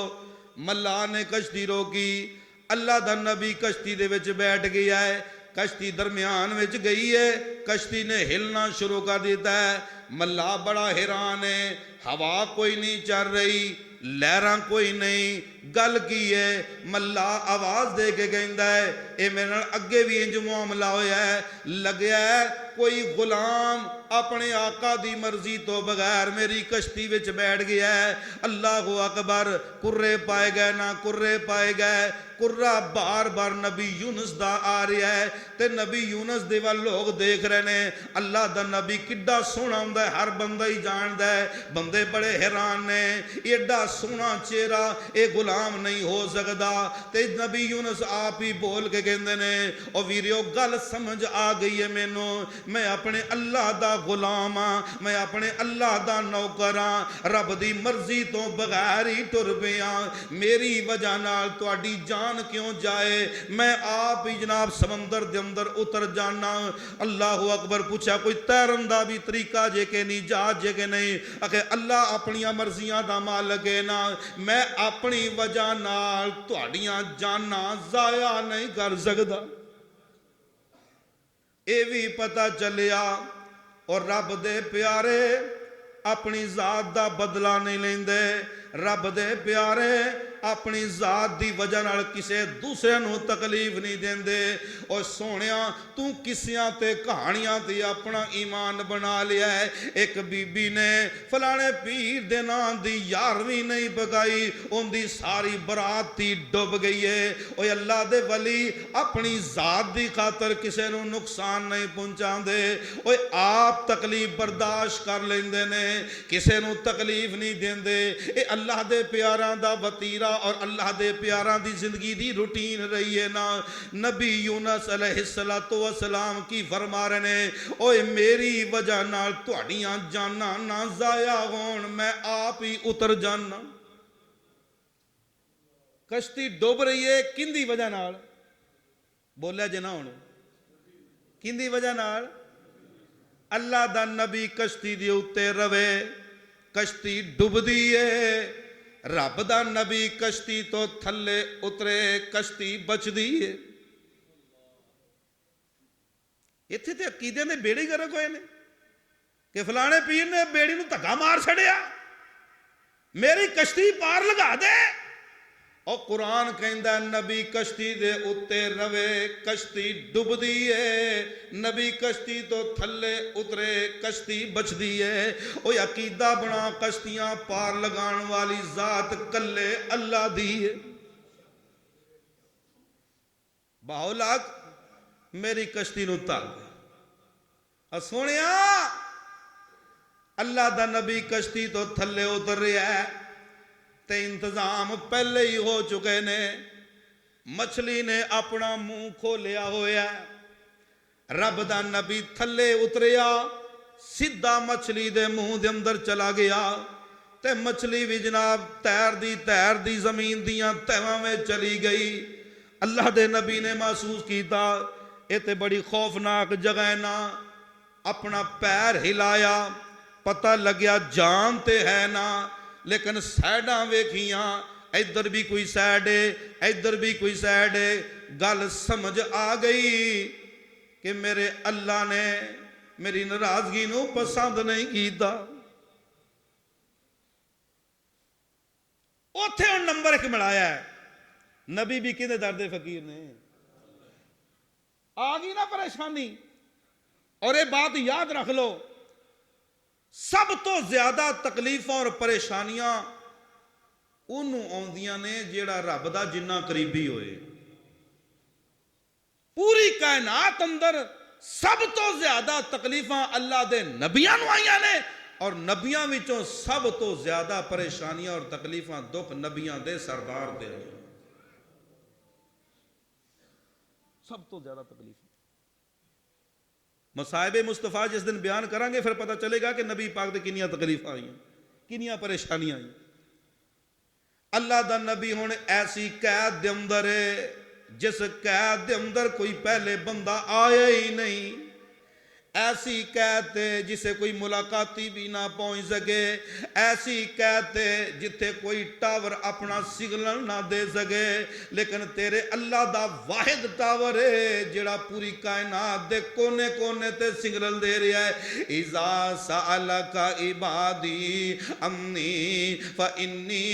ملا نے کشتی روکی، اللہ دا نبی کشتی دے وچ بیٹھ گیا ہے، کشتی درمیان وچ گئی ہے، کشتی نے ہلنا شروع کر دیتا ہے، ملا بڑا حیران ہے، ہوا کوئی نہیں چل رہی، لہراں کوئی نہیں، گل کی ہے؟ ملا آواز دے کے کہندا ہے اے میرے نال اگے بھی انج معاملہ ہویا ہے، لگیا ہے کوئی غلام اپنے آقا دی مرضی تو بغیر میری کشتی وچ بیٹھ گیا ہے۔ اللہ اکبر، کرے پائے گئے نہ کرے پائے گئے، کرہ بار بار نبی یونس دا آ رہا ہے تے نبی یونس دے وال لوگ دیکھ رہے ہیں۔ اللہ دا نبی کڈا سونا ہوندا ہے ہر بندہ ہی جاندا ہے، بندے بڑے حیران نے، ایڈا سونا چہرہ اے غلام نہیں ہو سکدا، تے نبی یونس آپ ہی بول کے کہندے نے او ویریو گل سمجھ آ گئی ہے مینوں، میں اپنے اللہ دا غلام ہاں، میں اپنے اللہ دا نوکر ہاں، رب دی مرضی تو بغیر ہی ٹر پیا، میری وجہ نال تہاڈی جان کیوں جائے، میں آپ ہی جناب سمندر دے اندر اتر جانا۔ اللہ اکبر، پوچھا کوئی تیرن دا بھی طریقہ جے کہ نہیں، جہاز جے کہ نہیں؟ کہ اللہ اپنی مرضیاں دا مالک ہے نا، میں اپنی وجہ نال تہاڈیاں جاناں ضائع نہیں کر سکدا۔ اے بھی پتہ چلیا اور رب دے پیارے اپنی ذات دا بدلہ نہیں لیندے، رب دے پیارے اپنی ذات دی وجہ نال کسے دوسرے نو تکلیف نہیں دیندے۔ اور سونیاں تو کسیاں تے کہانیاں تے اپنا ایمان بنا لیا ہے۔ ایک بی بی نے فلانے پیر دے نام دی 11ویں نہیں پکائی، ان دی ساری برات تھی ڈوب گئی ہے۔ اوہ اللہ دے ولی اپنی ذات دی خاطر کسے نو نقصان نہیں پہنچا دے، اوہ آپ تکلیف برداشت کر لیندے نے، کسے نو تکلیف نہیں دیندے۔ اے اللہ دے پیاراں دا وطیرہ اور اللہ دے پیاراں دی زندگی دی روٹین رہی ہے نا۔ نبی یونس علیہ السلام کی فرما رہے نے اوے میری وجہ نال تہاڈیاں جاناں نہ ضائع ہون، میں آپ ہی اتر جانا۔ کشتی ڈوب رہی ہے کندی وجہ نال؟ بولیا جے نہ ہن کندی وجہ نال؟ اللہ دا نبی کشتی دی اتے روے، کشتی ڈوب دی ہے، رب دا نبی کشتی تو تھلے اترے، کشتی بچ دی ہے۔ اتھے تے عقیدے نے بیڑی گرک ہوئے نے کہ فلانے پیر نے بیڑی نو دھکا مار چھڑیا، میری کشتی پار لگا دے۔ اور قرآن کہندا ہے نبی کشتی دے اتے روے، کشتی ڈوب دی ہے، نبی کشتی تو تھلے اترے، کشتی بچ دی ہے۔ او عقیدہ بنا کشتیاں پار لگان والی ذات کلے اللہ دی ہے۔ باہو لاکھ میری کشتی نو تاک سونیا اللہ دا نبی کشتی تو تھلے اتر رہا ہے تے انتظام پہلے ہی ہو چکے نے، مچھلی نے اپنا منہ کھولیا ہویا ہے، رب دا نبی تھلے اتریا، سیدھا مچھلی دے منہ دے اندر چلا گیا تے مچھلی بھی جناب تیر دی زمین دیاں تہواں میں چلی گئی۔ اللہ دے نبی نے محسوس کیتا اے تے بڑی خوفناک جگہ ہے نا، اپنا پیر ہلایا، پتہ لگیا جان تے ہے نا، لیکن سیڈاں ویکھیاں، ادھر بھی کوئی سیڈ ہے، ادھر بھی کوئی سیڈ ہے، گل سمجھ آ گئی کہ میرے اللہ نے میری ناراضگی نو پسند نہیں کیتا۔ اوتھے ان نمبر 1 ملایا ہے، نبی بھی کدے درد فقیر نے آگئی نا پریشانی۔ اور یہ بات یاد رکھ لو، سب تو زیادہ تکلیفاں اور پریشانیاں انہوں آندیاں نے جیڑا رب دا جنہ قریبی ہوئے۔ پوری کائنات اندر سب تو زیادہ تکلیفاں اللہ دے نبیاں نو آئیاں نے، اور نبیاں وچوں سب تو زیادہ پریشانیاں اور تکلیفاں دکھ نبیاں دے سردار دے آئیاں، سب تو زیادہ تکلیفاں۔ مصائب مصطفیٰ جس دن بیان کریں گے پھر پتہ چلے گا کہ نبی پاک دے کنیاں تکلیفاں آئیں، کنیاں پریشانیاں آئیں۔ اللہ دا نبی ہونے ایسی قید دے اندر ہے جس قید دے اندر کوئی پہلے بندہ آیا ہی نہیں، ایسی قید تے جسے کوئی ملاقاتی بھی نہ پہنچ سکے، ایسی قید تے جتھے کوئی ٹاور اپنا سگنل نہ دے سکے، لیکن تیرے اللہ دا واحد ٹاور ہے جڑا پوری کائنات دے کونے کونے تے سگنل دے رہا ہے۔ اذا سألک عبادی انی فانی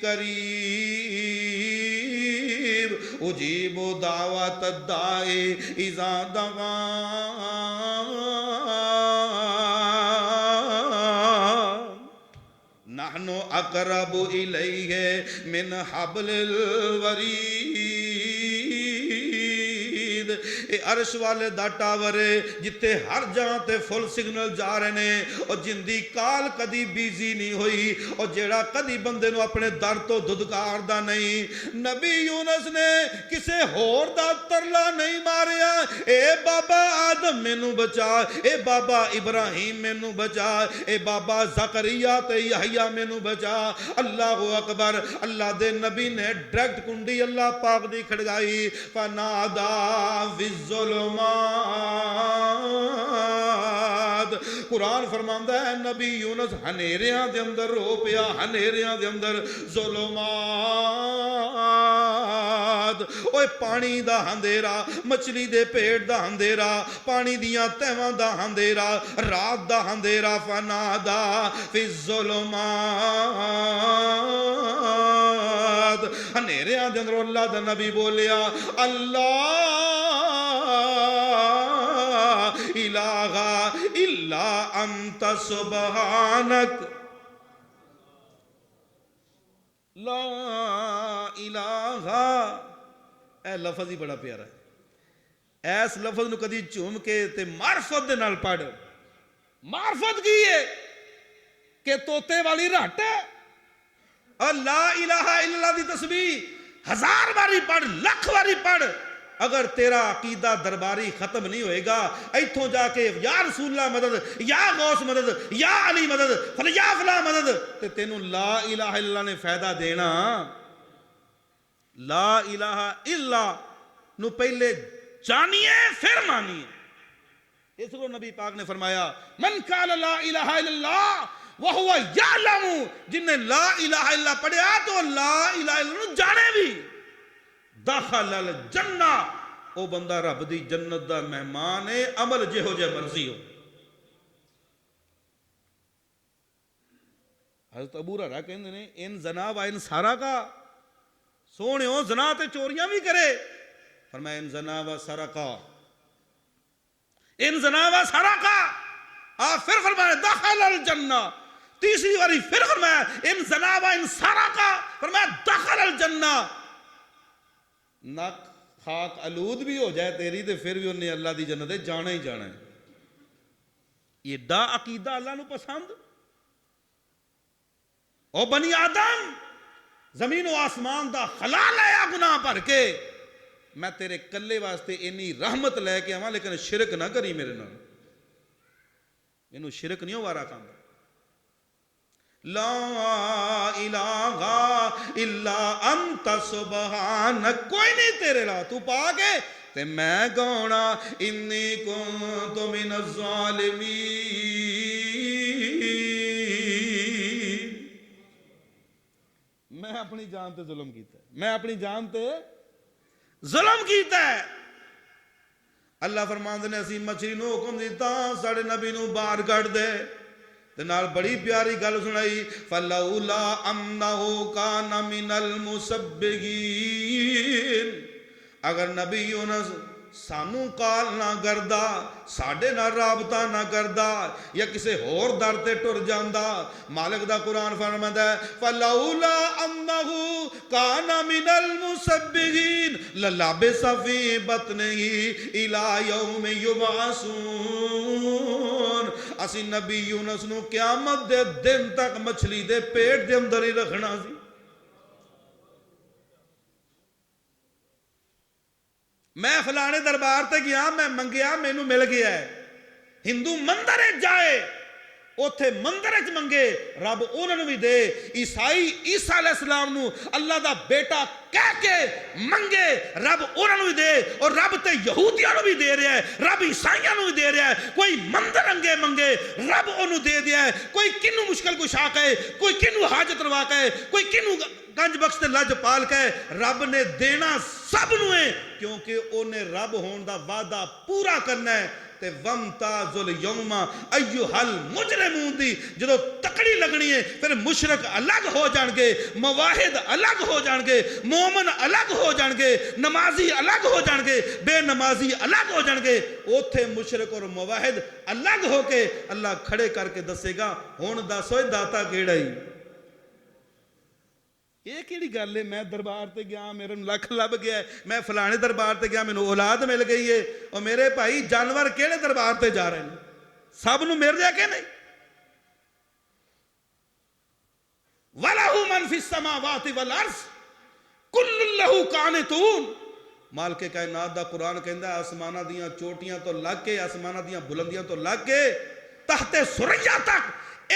قریب اجیب دعوت الداعی اذا دعان نحن اقرب الیہ من حبل الورید۔ اے عرش والے دا ٹاور ہے جتے ہر جہاں تے فل سگنل جا رہے نے، اور جن دی کال کدی بیزی نہیں ہوئی، اور جیڑا کدی بندے نو اپنے در تو دھدکار دا نہیں۔ نبی یونس نے کسے ہور دا ترلا نہیں ماریا، اے بابا آدم مینوں بچا، اے بابا ابراہیم مینوں بچا، اے بابا زکریا تے یحییٰ مینوں بچا۔ اللہ اکبر۔ اللہ دے نبی نے ڈائریکٹ کنڈی اللہ پاک دی کھڑگائی، فنادا فی الظلمات۔ قرآن فرماندا ہے نبی یونس ہنیریاں دے اندر رو پیا، ہنیریاں دے اندر ظلمات۔ اوے پانی دا اندھیرا، مچھلی دے پیٹ دا اندھیرا، پانی دیاں تہواں دا اندھیرا، رات دا اندھیرا، فنادا فی الظلمات۔ ہنیریاں دے اندر اللہ دا نبی بولیا، اللہ الہ الا انت سبحانک لا الہ۔ اے لفظ ہی بڑا پیارا ہے۔ ایس لفظ نو کدی چوم کے تے معرفت دے نال پڑھ۔ معرفت کی ہے کہ توتے والی رٹ ہے، اور لا الہ الا اللہ دی تسبیح 1000 باری پڑھ، لکھ باری پڑھ، اگر تیرا عقیدہ درباری ختم نہیں ہوئے گا، ایتھوں جا کے یا رسول اللہ مدد، یا غوث مدد، یا علی مدد، یا فلاں مدد، تے تینوں لا الہ الا اللہ نے فائدہ دینا۔ لا الہ الا نو پہلے جانیے پھر مانیے۔ اس کو نبی پاک نے فرمایا، من قال لا الہ الا اللہ وہو یعلم، جن نے لا الہ الا پڑھیا تو لا الہ الا جانے بھی، دخل الجنہ، او بندہ رب دی جنت دا مہمان ہے، عمل جہو جے مرضی ہو۔ حضرت ابو ہریرہ کہندے نے ان زنا و ان سارا کا، سونےو زنا تے چوریاں بھی کرے، فرمایا ان زنا و سرقا، ان زنا و سرقا، پھر فرمایا دخل الجنہ، تیسری باری پھر فرمایا ان زنا و ان سرقا، فرمایا دخل الجنہ۔ نک خاک آلود بھی ہو جائے تیری تے پھر بھی انہیں اللہ دی جنت جانا ہی جانا ہے۔ یہ دا عقیدہ اللہ نو پسند۔ او بنی آدم، زمین و آسمان دا خلا لیا گناہ پر کے، میں تیرے کلے واسطے انی رحمت لے کے آواں، لیکن شرک نہ کری میرے نال، انہوں شرک نہیں ہوارا کام۔ لا الہ الا انت سبحانک، کوئی نہیں تیرے لا، تو پاک ہے تے میں گونا، انی کنت من الظالمین۔ میں اپنی جان تے ظلم کیتا ہے، میں اپنی جان تے ظلم کیتا ہے۔ اللہ فرماندے نے اسی مچھلی نو حکم دیتا ساڑھے نبی نو باہر کٹ دے، تے نال بڑی پیاری گل سنائی، فَلَوْلَا أَنَّهُ كَانَ مِنَ الْمُسَبِّحِينَ۔ اگر نبی یونس سانو کال نہ کردا، ساڑھے نہ رابطہ نہ کردا، یا کسے ہور در تے ٹر جاندا، مالک دا قرآن فرماتا ہے فَلَوْلَا أَنَّهُ كَانَ مِنَ الْمُسَبِّحِينَ لَلَبِثَ فِي بَطْنِهِ إِلَى يَوْمِ يُبْعَثُونَ۔ اسی نبی یونس نو قیامت دے دن تک مچھلی دے پیٹ دے اندر ہی رکھنا سی۔ میں فلانے دربار تے گیا، میں منگیا، مینوں مل گیا ہے۔ ہندو مندر جائے اوتھے مندر وچ منگے رب انہاں نوں بھی دے. عیسائی عیسیٰ علیہ السلام نو اللہ دا بیٹا کہہ کے منگے رب انہاں نوں بھی دے. اور رب تے یہودیاں نوں بھی دے رہا ہے, رب عیسائیاں نوں بھی دے رہا ہے. کوئی مندر انگے منگے رب انہوں دے دیا ہے. کوئی کنوں مشکل کشا کہے, کوئی کنوں حاجت روا کہے, کوئی کنوں گنج بخش تے لج پال کہے, رب نے دینا سب نوں ہے, کیونکہ انہیں رب ہون دا وعدہ پورا کرنا ہے. تے وَامْتَازُ الْيَوْمَ أَيُّهَا الْمُجْرِمُونَ دی جدو تکڑی لگنی ہے, پھر مشرک الگ ہو جان گے, مواحد الگ ہو جان گے, مومن الگ ہو جان گے, نمازی الگ ہو جان گے, بے نمازی الگ ہو جان گے. اوتھے مشرک اور مواحد الگ ہو کے اللہ کھڑے کر کے دسے گا ہن دسو داتا کیڑا ہی. یہ کیڑی گل ہے میں دربار تے گیا میرے لکھ لب گیا ہے, میں فلانے دربار تے گیا مینوں اولاد مل گئی ہے, اور میرے بھائی جانور کیڑے دربار تے جا رہے ہیں, سب نوں مل جائے کہ نہیں. وَلَهُ مَنْ فِي السَّمَاوَاتِ وَالْأَرْضِ كُلٌّ لَهُ قَانِتُونَ. مالک کائنات دا قرآن کہندا ہے آسماناں دیاں چوٹیاں تو لگ کے, آسماناں دیاں بلندیاں تو لگ کے تحت سریا تک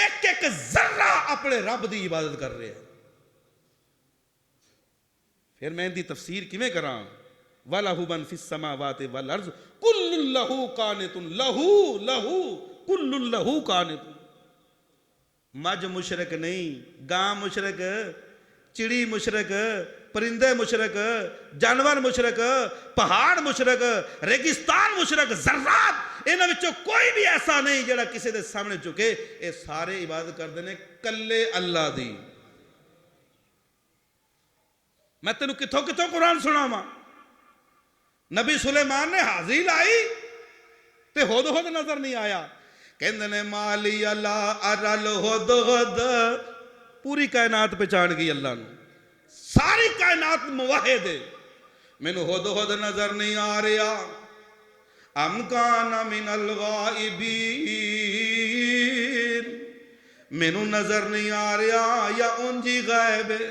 ایک ایک ذرہ اپنے رب دی عبادت کر رہے ہیں. پھر میں ان دی تفسیر کیویں کراں؟ وَلَهُ مَنْ فِي السَّمَاوَاتِ وَالْأَرْضِ كُلٌّ لَهُ قَانِتٌ. لَهُ كُلٌّ لَهُ قَانِتٌ. مجھ مشرک نہیں, گاں مشرک, چڑی مشرک, پرندے مشرک, جانور مشرک, پہاڑ مشرک, ریگستان مشرک, ذرات انہاں وچوں کوئی بھی ایسا نہیں جڑا کسی دے سامنے چکے. اے سارے عبادت کردے نے کلے اللہ دی. میں تینوں کتھوں کتھوں قرآن سناواں. نبی سلیمان نے حاضری لائی تے ہد ہد نظر نہیں آیا. کہندے نے مالی اللہ ارل ہد ہد, پوری کائنات پہچان گئی اللہ نے, ساری کائنات موحد ہے, مینوں ہد ہد نظر نہیں آ رہا. ام کان من الغائبین, مینوں نظر نہیں آ رہا یا اونجی غائب ہے.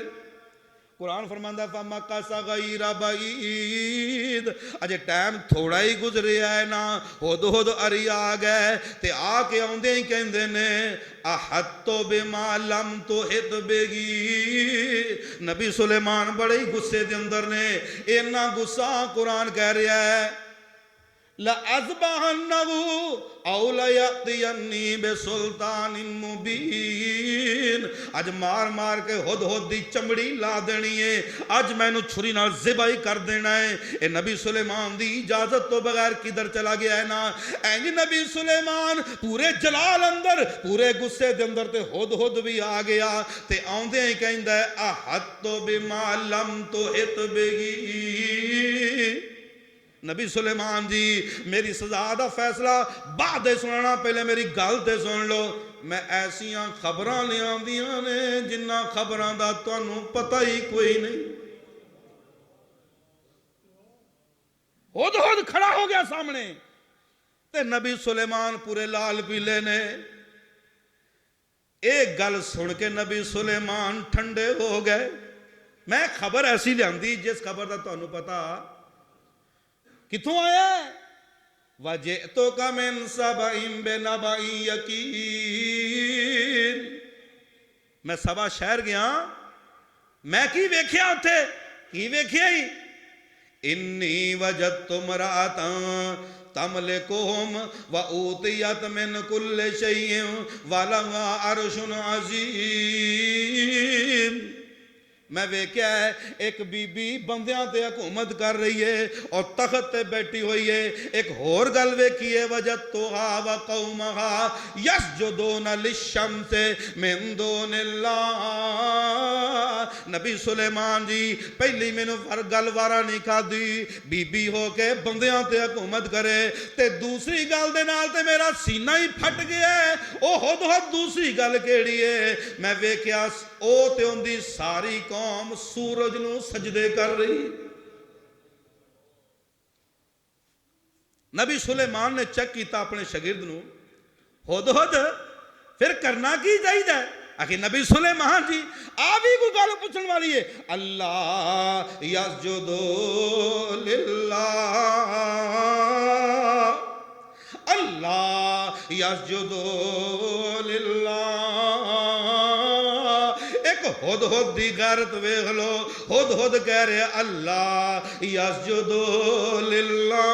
قرآن فرماندا فَمَكَثَ غَيْرَ بَعِيدٍ, اجے ٹائم تھوڑا ہی گزریا ہے نا, ہد ہد اری آ گئے تے آ کے آندے ہی کہندے نے احطت بما لم تحط بہی. نبی سلیمان بڑے ہی غصے دے اندر نے, اینا غصہ قرآن کہہ رہا ہے لَأَذْبَحَنَّهُ أَوْ لَيَأْتِيَنِّي بِسُلْطَانٍ مُبِينٍ. اج مار مار کے ہد ہد دی چمڑی لا دینی ہے, اج میں نو چھری نال ذبح کر دینا ہے. اے نبی سلیمان دی اجازت تو بغیر کدھر چلا گیا ہے نا. اینج نبی سلیمان پورے جلال اندر, پورے غصے دے اندر تے ہد ہد بھی آ گیا تے آندے ہی کہندا ہے احط بما لم تحط بہی. نبی سلیمان جی میری سزا دا فیصلہ بعد سنانا, پہلے میری گل تے سن لو. میں ایسیاں خبراں لے آندیاں نے جنہ خبراں دا تانوں پتہ ہی کوئی نہیں. ہد ہد کھڑا ہو گیا سامنے تے نبی سلیمان پورے لال پیلے نے. ایک گل سن کے نبی سلیمان ٹھنڈے ہو گئے. میں خبر ایسی لیاندی جس خبر دا تانوں پتہ کتوں آیا ہے. وَجِئْتُكَ مِنْ سَبَإٍ بِنَبَإٍ یَقِینٍ. میں سبا شہر گیا, میں کی ویکھیا اتھے, کی ویکھیا ہی انی وجدت امرأة تملکہم وَأُوتِیَتْ مِنْ كُلِّ شَيْءٍ وَلَهَا عَرْشٌ عَظِیمٌ. میں ویکھیا ہے ایک بی بی بندیاں تے حکومت کر رہی ہے اور تخت تے بیٹھی ہوئی ہے. ایک اور گل ویکھی ہے وجدتھا وقومہا یسجدون للشمس من دون اللہ. نبی سلیمان جی پہلی مینوں گل وارا نہیں کھادی, بی بی ہو کے بندیاں تے حکومت کرے, تے دوسری گل دے نال تے میرا سینہ ہی پھٹ گیا ہے. او ہد ہد دوسری گل کیڑی ہے؟ میں ویکھیا او تے اندی ساری قوم سورج نو سجدے کر رہی. نبی سلیمان نے چیک کیتا اپنے شاگرد نو, ہد ہد پھر کرنا کی چاہیے؟ آخر نبی سلیمان جی آ بھی کوئی گل پوچھن والی ہے. اللہ یسجد للہ اللہ یسجد للہ۔ ایک ہد ہد دی غیرت ویکھ لو، ہد ہد کہہ رہے اللہ یسجد للہ۔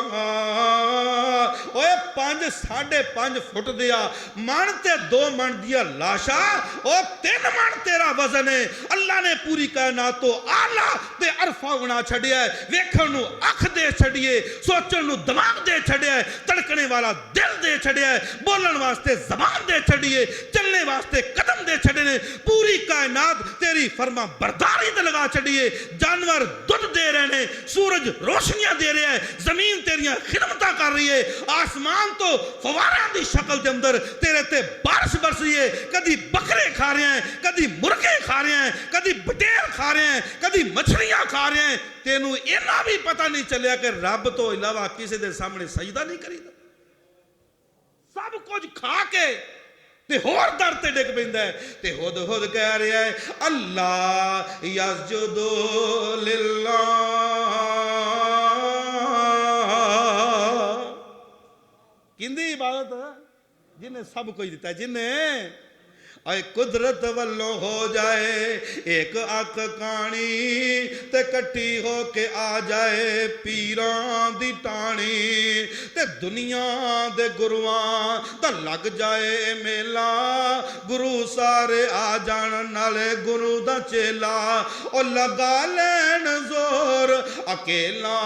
اوے 5.5 فٹ دیا من تے 2 من دیا لاشا، او 3 من تیرا وزن ہے۔ اللہ نے پوری کائنات تو آلہ تے عرفہ بنا چھڑیا ہے، ویکھن نو اکھ دے چھڑیے، سوچن نو دماغ دے چھڑیا ہے، تڑکنے والا دل دے چھڑیا ہے، بولن واسطے زبان دے چھڑیے، چلنے واسطے قدم دے چھڑنے، پوری کائنات تیری فرما برداری تے لگا چھڑیے، جانور دودھ دے رہے ہیں، سورج روشنیاں دے رہے ہیں، زمین تیریاں خدمتاں کر رہی ہے، آسمان تو فواراں دی شکل دے اندر تیرے تے بارش برس رہی ہے، کدی بکرے کھا رہے ہیں، کدی مرغے کھا رہے ہیں، کدی بٹیر کھا رہے ہیں، کدی مچھلیاں کھا رہے ہیں، تینوں اینا بھی پتہ نہیں چلیا کہ رب تو علاوہ کسی دے سامنے سجدہ نہیں کریدا، سب کچھ کھا کے تے ہور در تے ڈگ پیندا ہے، تے ہد ہد کہہ رہا ہے اللہ یسجد للہ۔ کیندی عبادت جنہیں سب کچھ دیتا ہے، جنہیں اے قدرت والوں ہو جائے ایک اکھ کانی تے کٹی ہو کے آ جائے پیران دی ٹانی، تے دنیا دے گروان تا لگ جائے میلا، گرو سارے آ جان نالے گرو دا چیلا، او لگا لین زور اکیلا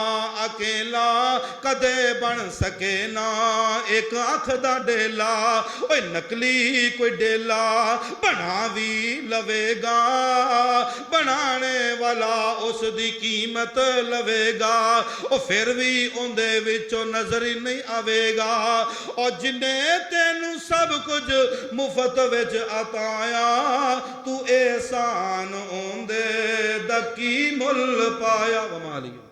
اکیلا کدے بن سکے نا ایک اکھ دا ڈیلا، اوے نکلی کوئی ڈیلا بنا بھی لوے گا، بنانے والا اس دی قیمت لوے گا، او پھر بھی اندے وچوں نظر ہی نہیں آوے گا، اور جنہیں تینوں سب کچھ مفت وچ عطایا، تو احسان اندے دا کی مل پایا۔ وما علیہ